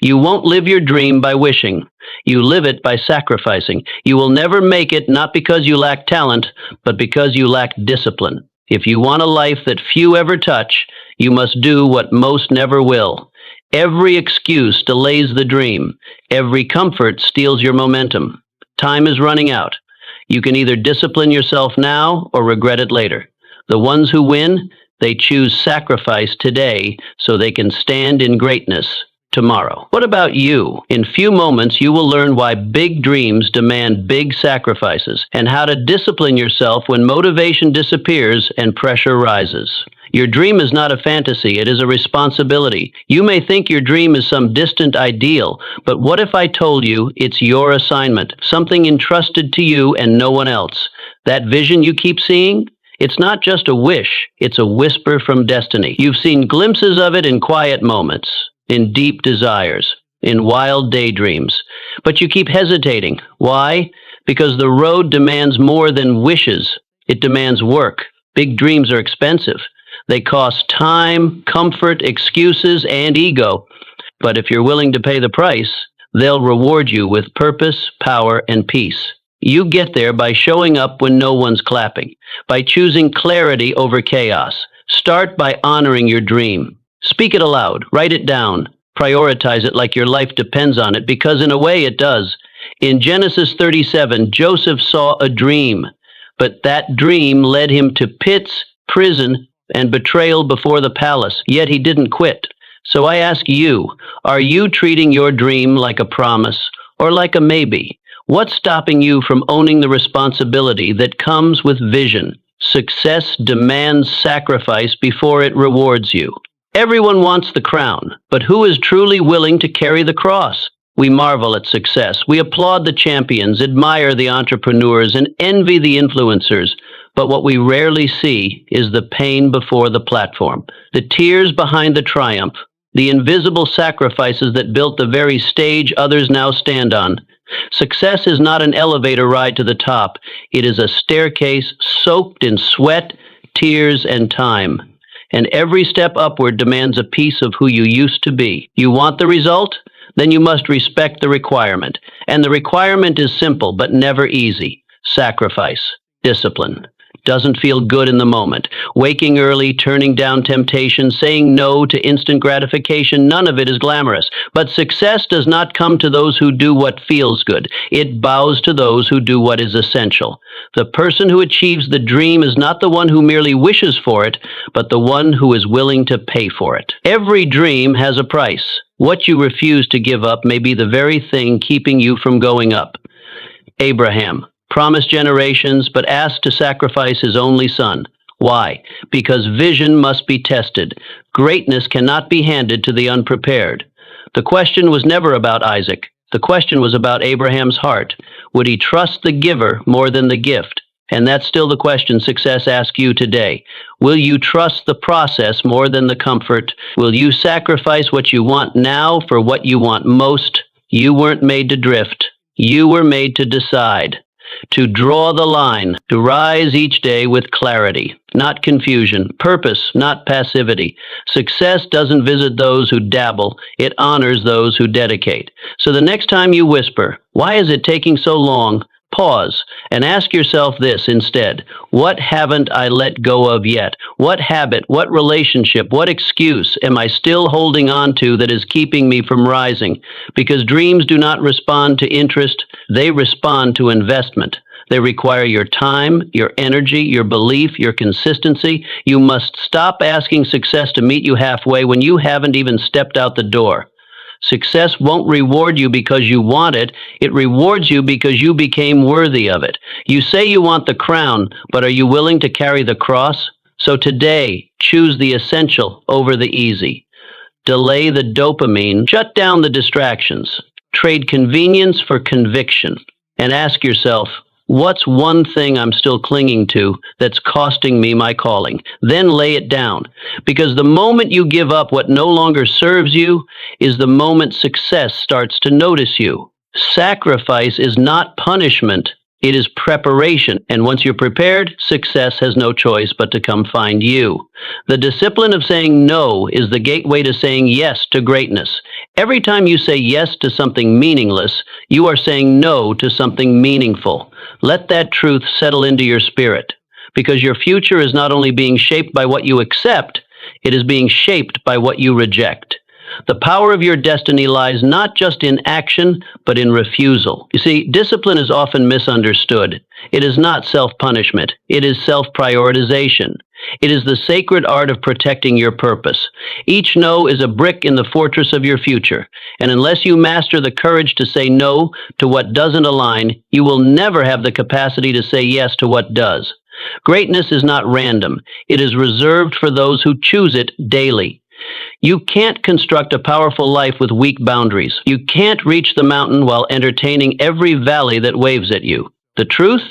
You won't live your dream by wishing. You live it by sacrificing. You will never make it not because you lack talent, but because you lack discipline. If you want a life that few ever touch, you must do what most never will. Every excuse delays the dream. Every comfort steals your momentum. Time is running out. You can either discipline yourself now or regret it later. The ones who win, they choose sacrifice today so they can stand in greatness tomorrow. What about you? In few moments, you will learn why big dreams demand big sacrifices and how to discipline yourself when motivation disappears and pressure rises. Your dream is not a fantasy, it is a responsibility. You may think your dream is some distant ideal, but what if I told you it's your assignment, something entrusted to you and no one else? That vision you keep seeing? It's not just a wish, it's a whisper from destiny. You've seen glimpses of it in quiet moments, in deep desires, in wild daydreams. But you keep hesitating. Why? Because the road demands more than wishes. It demands work. Big dreams are expensive. They cost time, comfort, excuses, and ego. But if you're willing to pay the price, they'll reward you with purpose, power, and peace. You get there by showing up when no one's clapping, by choosing clarity over chaos. Start by honoring your dream. Speak it aloud, write it down, prioritize it like your life depends on it, because in a way it does. In Genesis 37, Joseph saw a dream, but that dream led him to pits, prison, and betrayal before the palace, yet he didn't quit. So I ask you, are you treating your dream like a promise or like a maybe? What's stopping you from owning the responsibility that comes with vision? Success demands sacrifice before it rewards you. Everyone wants the crown, but who is truly willing to carry the cross? We marvel at success. We applaud the champions, admire the entrepreneurs, and envy the influencers. But what we rarely see is the pain before the platform, the tears behind the triumph, the invisible sacrifices that built the very stage others now stand on. Success is not an elevator ride to the top. It is a staircase soaked in sweat, tears, and time. And every step upward demands a piece of who you used to be. You want the result? Then you must respect the requirement. And the requirement is simple, but never easy. Sacrifice. Discipline. Doesn't feel good in the moment. Waking early, turning down temptation, saying no to instant gratification, none of it is glamorous. But success does not come to those who do what feels good. It bows to those who do what is essential. The person who achieves the dream is not the one who merely wishes for it, but the one who is willing to pay for it. Every dream has a price. What you refuse to give up may be the very thing keeping you from going up. Abraham promised generations, but asked to sacrifice his only son. Why? Because vision must be tested. Greatness cannot be handed to the unprepared. The question was never about Isaac. The question was about Abraham's heart. Would he trust the giver more than the gift? And that's still the question success asks you today. Will you trust the process more than the comfort? Will you sacrifice what you want now for what you want most? You weren't made to drift. You were made to decide. To draw the line, to rise each day with clarity, not confusion, purpose, not passivity. Success doesn't visit those who dabble, it honors those who dedicate. So the next time you whisper, "Why is it taking so long?" pause and ask yourself this instead. What haven't I let go of yet? What habit, what relationship, what excuse am I still holding on to that is keeping me from rising? Because dreams do not respond to interest, they respond to investment. They require your time, your energy, your belief, your consistency. You must stop asking success to meet you halfway when you haven't even stepped out the door. Success won't reward you because you want it. It rewards you because you became worthy of it. You say you want the crown, but are you willing to carry the cross? So today, choose the essential over the easy. Delay the dopamine. Shut down the distractions. Trade convenience for conviction. And ask yourself, what's one thing I'm still clinging to that's costing me my calling? Then lay it down. Because the moment you give up what no longer serves you is the moment success starts to notice you. Sacrifice is not punishment, It is preparation, and once you're prepared, success has no choice but to come find you. The discipline of saying no is the gateway to saying yes to greatness. Every time you say yes to something meaningless, you are saying no to something meaningful. Let that truth settle into your spirit, because your future is not only being shaped by what you accept, it is being shaped by what you reject. The power of your destiny lies not just in action, but in refusal. You see, discipline is often misunderstood. It is not self-punishment. It is self-prioritization. It is the sacred art of protecting your purpose. Each no is a brick in the fortress of your future, and unless you master the courage to say no to what doesn't align, you will never have the capacity to say yes to what does. Greatness is not random. It is reserved for those who choose it daily. You can't construct a powerful life with weak boundaries. You can't reach the mountain while entertaining every valley that waves at you. The truth?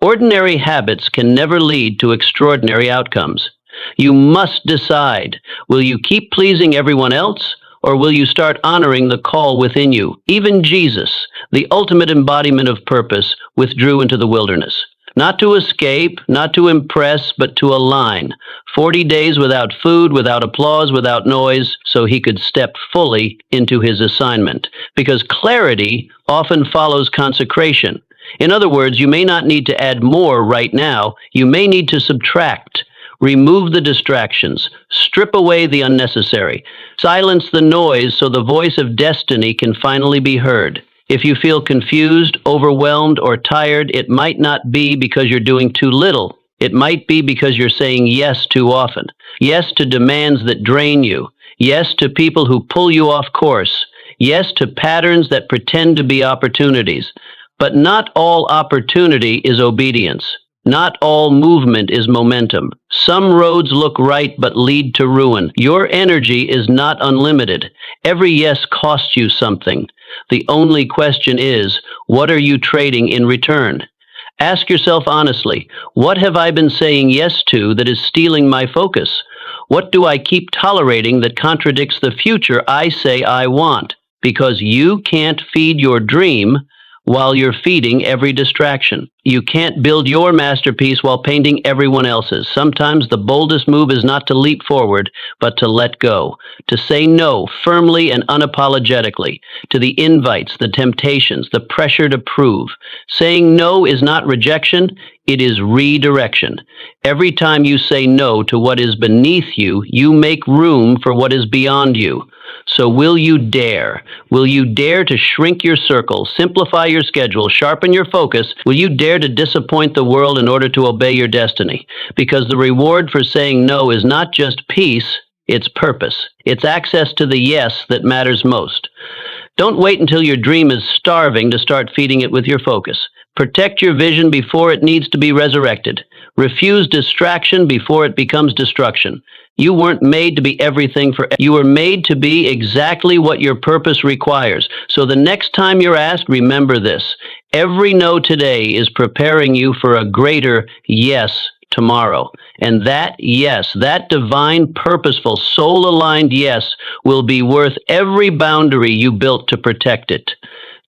Ordinary habits can never lead to extraordinary outcomes. You must decide, will you keep pleasing everyone else, or will you start honoring the call within you? Even Jesus, the ultimate embodiment of purpose, withdrew into the wilderness. Not to escape, not to impress, but to align. 40 days without food, without applause, without noise, so he could step fully into his assignment. Because clarity often follows consecration. In other words, you may not need to add more right now. You may need to subtract. Remove the distractions. Strip away the unnecessary. Silence the noise so the voice of destiny can finally be heard. If you feel confused, overwhelmed, or tired, it might not be because you're doing too little. It might be because you're saying yes too often. Yes to demands that drain you. Yes to people who pull you off course. Yes to patterns that pretend to be opportunities. But not all opportunity is obedience. Not all movement is momentum. Some roads look right but lead to ruin. Your energy is not unlimited. Every yes costs you something. The only question is, what are you trading in return? Ask yourself honestly, what have I been saying yes to that is stealing my focus? What do I keep tolerating that contradicts the future I say I want? Because you can't feed your dream while you're feeding every distraction. You can't build your masterpiece while painting everyone else's. Sometimes the boldest move is not to leap forward, but to let go, to say no firmly and unapologetically to the invites, the temptations, the pressure to prove. Saying no is not rejection, it is redirection. Every time you say no to what is beneath you, you make room for what is beyond you. So will you dare? Will you dare to shrink your circle, simplify your schedule, sharpen your focus? Will you dare to disappoint the world in order to obey your destiny? Because the reward for saying no is not just peace, it's purpose. It's access to the yes that matters most. Don't wait until your dream is starving to start feeding it with your focus. Protect your vision before it needs to be resurrected. Refuse distraction before it becomes destruction. You weren't made to be everything for you were made to be exactly what your purpose requires. So the next time you're asked, remember this. Every no today is preparing you for a greater yes tomorrow. And that yes, that divine, purposeful, soul-aligned yes will be worth every boundary you built to protect it.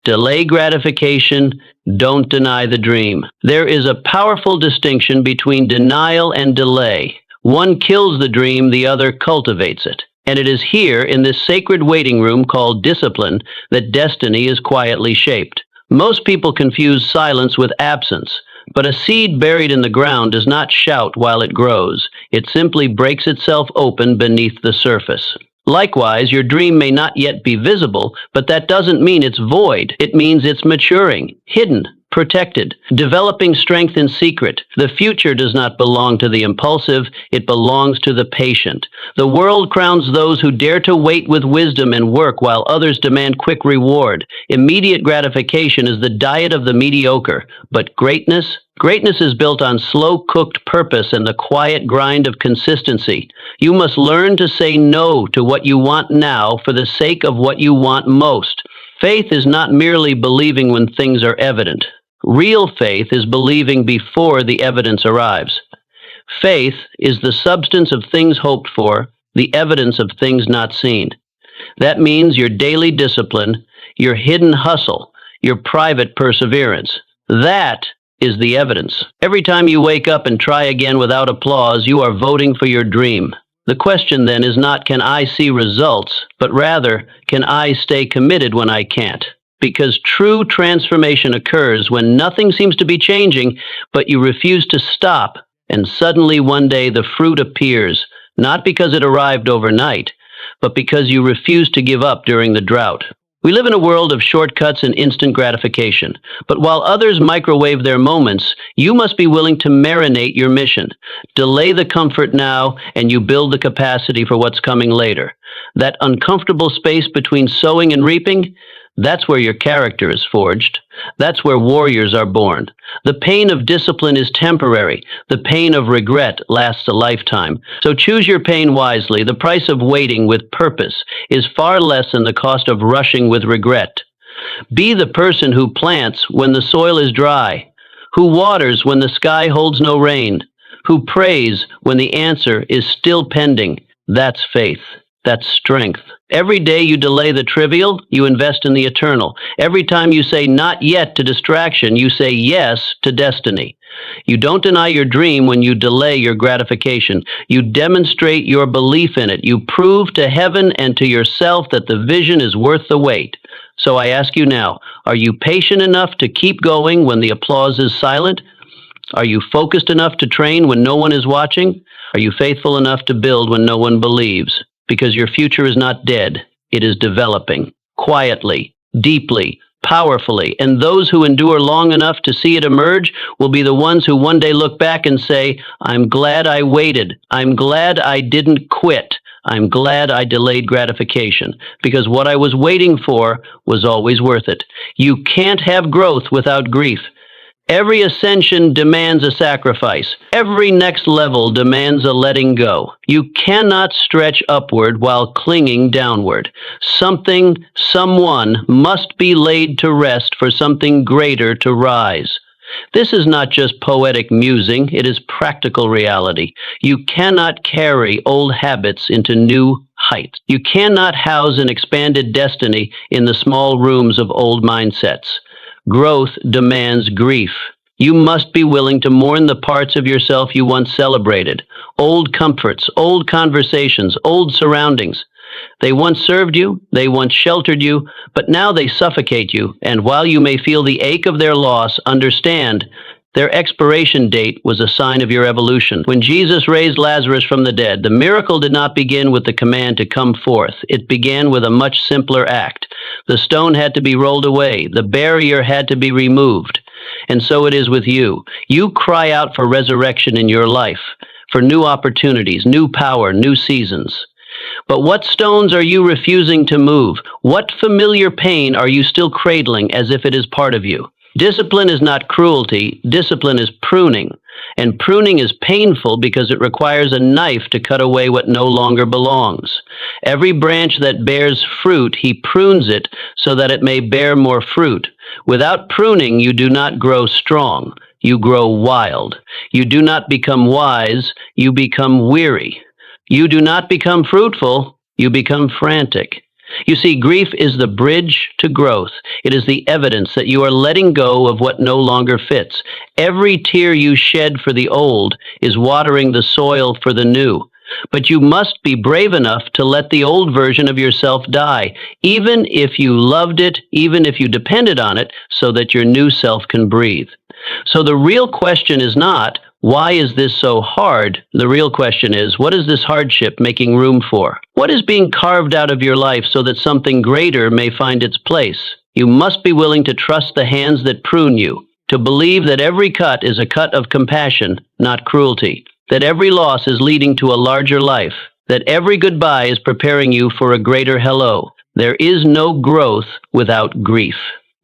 Delay gratification, don't deny the dream. There is a powerful distinction between denial and delay. One kills the dream, the other cultivates it. And it is here, in this sacred waiting room called discipline, that destiny is quietly shaped. Most people confuse silence with absence, but a seed buried in the ground does not shout while it grows. It simply breaks itself open beneath the surface. Likewise, your dream may not yet be visible, but that doesn't mean it's void. It means it's maturing, hidden, protected, developing strength in secret. The future does not belong to the impulsive, it belongs to the patient. The world crowns those who dare to wait with wisdom and work while others demand quick reward. Immediate gratification is the diet of the mediocre, but greatness is built on slow-cooked purpose and the quiet grind of consistency. You must learn to say no to what you want now for the sake of what you want most. Faith is not merely believing when things are evident. Real faith is believing before the evidence arrives. Faith is the substance of things hoped for, the evidence of things not seen. That means your daily discipline, your hidden hustle, your private perseverance. That is the evidence. Every time you wake up and try again without applause, you are voting for your dream. The question then is not, can I see results, but rather, can I stay committed when I can't? Because true transformation occurs when nothing seems to be changing, but you refuse to stop, and suddenly one day the fruit appears, not because it arrived overnight, but because you refuse to give up during the drought. We live in a world of shortcuts and instant gratification, but while others microwave their moments, you must be willing to marinate your mission. Delay the comfort now, and you build the capacity for what's coming later. That uncomfortable space between sowing and reaping, that's where your character is forged. That's where warriors are born. The pain of discipline is temporary. The pain of regret lasts a lifetime. So choose your pain wisely. The price of waiting with purpose is far less than the cost of rushing with regret. Be the person who plants when the soil is dry, who waters when the sky holds no rain, who prays when the answer is still pending. That's faith. That's strength. Every day you delay the trivial, you invest in the eternal. Every time you say not yet to distraction, you say yes to destiny. You don't deny your dream when you delay your gratification. You demonstrate your belief in it. You prove to heaven and to yourself that the vision is worth the wait. So I ask you now, are you patient enough to keep going when the applause is silent? Are you focused enough to train when no one is watching? Are you faithful enough to build when no one believes? Because your future is not dead, it is developing, quietly, deeply, powerfully, and those who endure long enough to see it emerge will be the ones who one day look back and say, I'm glad I waited, I'm glad I didn't quit, I'm glad I delayed gratification, because what I was waiting for was always worth it. You can't have growth without grief. Every ascension demands a sacrifice. Every next level demands a letting go. You cannot stretch upward while clinging downward. Something, someone must be laid to rest for something greater to rise. This is not just poetic musing, it is practical reality. You cannot carry old habits into new heights. You cannot house an expanded destiny in the small rooms of old mindsets. Growth demands grief. You must be willing to mourn the parts of yourself you once celebrated. Old comforts, old conversations, old surroundings. They once served you, they once sheltered you, but now they suffocate you. And while you may feel the ache of their loss, understand their expiration date was a sign of your evolution. When Jesus raised Lazarus from the dead, the miracle did not begin with the command to come forth. It began with a much simpler act. The stone had to be rolled away. The barrier had to be removed. And so it is with you. You cry out for resurrection in your life, for new opportunities, new power, new seasons. But what stones are you refusing to move? What familiar pain are you still cradling as if it is part of you? Discipline is not cruelty, discipline is pruning. And pruning is painful because it requires a knife to cut away what no longer belongs. Every branch that bears fruit, he prunes it so that it may bear more fruit. Without pruning, you do not grow strong, you grow wild. You do not become wise, you become weary. You do not become fruitful, you become frantic. You see, grief is the bridge to growth. It is the evidence that you are letting go of what no longer fits. Every tear you shed for the old is watering the soil for the new. But you must be brave enough to let the old version of yourself die, even if you loved it, even if you depended on it, so that your new self can breathe. So the real question is not, why is this so hard? The real question is, what is this hardship making room for? What is being carved out of your life so that something greater may find its place? You must be willing to trust the hands that prune you, to believe that every cut is a cut of compassion, not cruelty, that every loss is leading to a larger life, that every goodbye is preparing you for a greater hello. There is no growth without grief.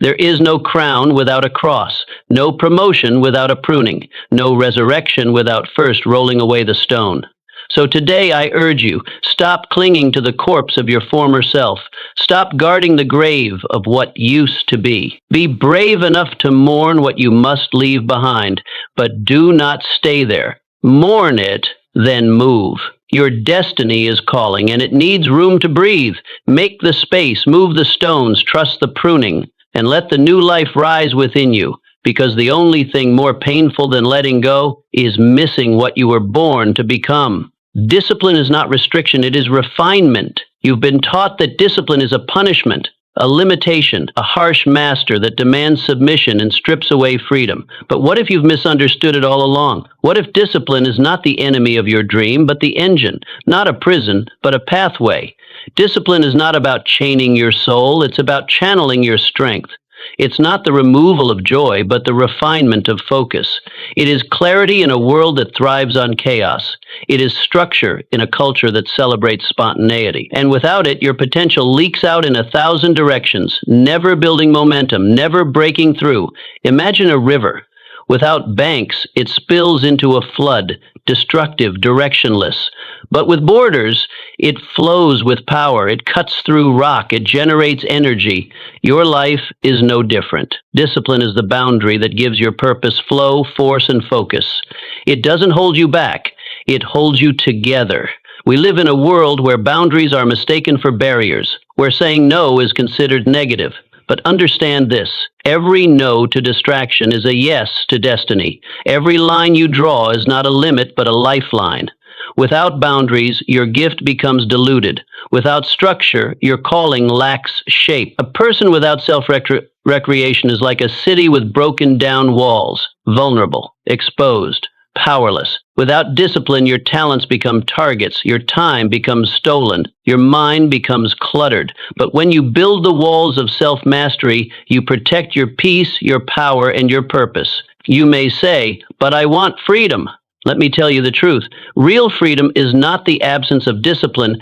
There is no crown without a cross, no promotion without a pruning, no resurrection without first rolling away the stone. So today I urge you, stop clinging to the corpse of your former self. Stop guarding the grave of what used to be. Be brave enough to mourn what you must leave behind, but do not stay there. Mourn it, then move. Your destiny is calling, and it needs room to breathe. Make the space, move the stones, trust the pruning, and let the new life rise within you. because the only thing more painful than letting go is missing what you were born to become. Discipline is not restriction, it is refinement. You've been taught that discipline is a punishment, a limitation, a harsh master that demands submission and strips away freedom. But what if you've misunderstood it all along? What if discipline is not the enemy of your dream, but the engine? Not a prison, but a pathway. Discipline is not about chaining your soul, it's about channeling your strength. It's not the removal of joy, but the refinement of focus. It is clarity in a world that thrives on chaos. It is structure in a culture that celebrates spontaneity. And without it, your potential leaks out in 1,000 directions, never building momentum, never breaking through. Imagine a river. Without banks, it spills into a flood, destructive, directionless. But with borders, it flows with power. It cuts through rock. It generates energy. Your life is no different. Discipline is the boundary that gives your purpose flow, force, and focus. It doesn't hold you back. It holds you together. We live in a world where boundaries are mistaken for barriers, where saying no is considered negative. But understand this, every no to distraction is a yes to destiny. Every line you draw is not a limit, but a lifeline. Without boundaries, your gift becomes diluted. Without structure, your calling lacks shape. A person without self-recreation is like a city with broken down walls, vulnerable, exposed, powerless. Without discipline, your talents become targets, your time becomes stolen, your mind becomes cluttered. But when you build the walls of self-mastery, you protect your peace, your power, and your purpose. You may say, "But I want freedom." Let me tell you the truth. Real freedom is not the absence of discipline.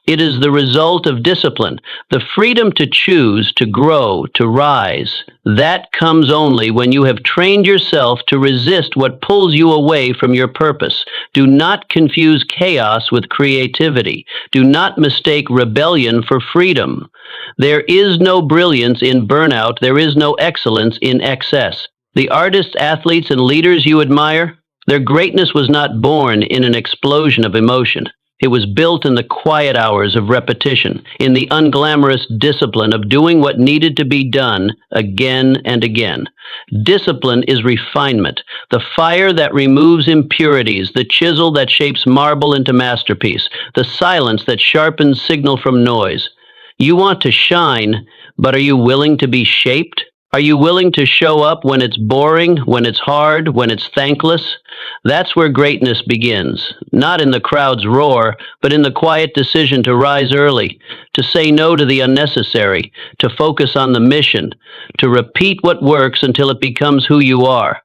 It is the result of discipline. The freedom to choose, to grow, to rise. That comes only when you have trained yourself to resist what pulls you away from your purpose. Do not confuse chaos with creativity. Do not mistake rebellion for freedom. There is no brilliance in burnout. There is no excellence in excess. The artists, athletes, and leaders you admire, their greatness was not born in an explosion of emotion. It was built in the quiet hours of repetition, in the unglamorous discipline of doing what needed to be done again and again. Discipline is refinement, the fire that removes impurities, the chisel that shapes marble into masterpiece, the silence that sharpens signal from noise. You want to shine, but are you willing to be shaped? Are you willing to show up when it's boring, when it's hard, when it's thankless? That's where greatness begins, not in the crowd's roar, but in the quiet decision to rise early, to say no to the unnecessary, to focus on the mission, to repeat what works until it becomes who you are.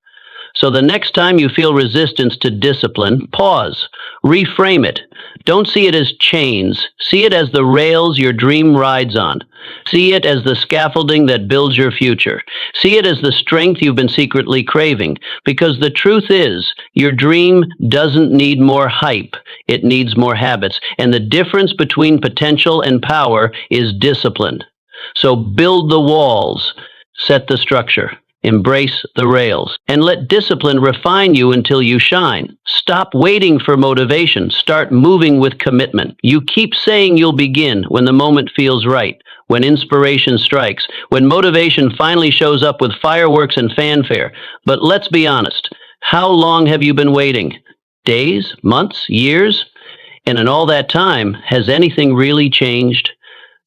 So the next time you feel resistance to discipline, pause, reframe it. Don't see it as chains. See it as the rails your dream rides on. See it as the scaffolding that builds your future. See it as the strength you've been secretly craving. Because the truth is, your dream doesn't need more hype. It needs more habits. And the difference between potential and power is discipline. So build the walls. Set the structure. Embrace the rails, and let discipline refine you until you shine. Stop waiting for motivation. Start moving with commitment. You keep saying you'll begin when the moment feels right, when inspiration strikes, when motivation finally shows up with fireworks and fanfare. But let's be honest, how long have you been waiting? Days, months, years? And in all that time, has anything really changed?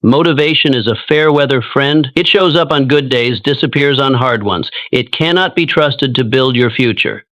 Motivation is a fair weather friend. It shows up on good days, disappears on hard ones. It cannot be trusted to build your future.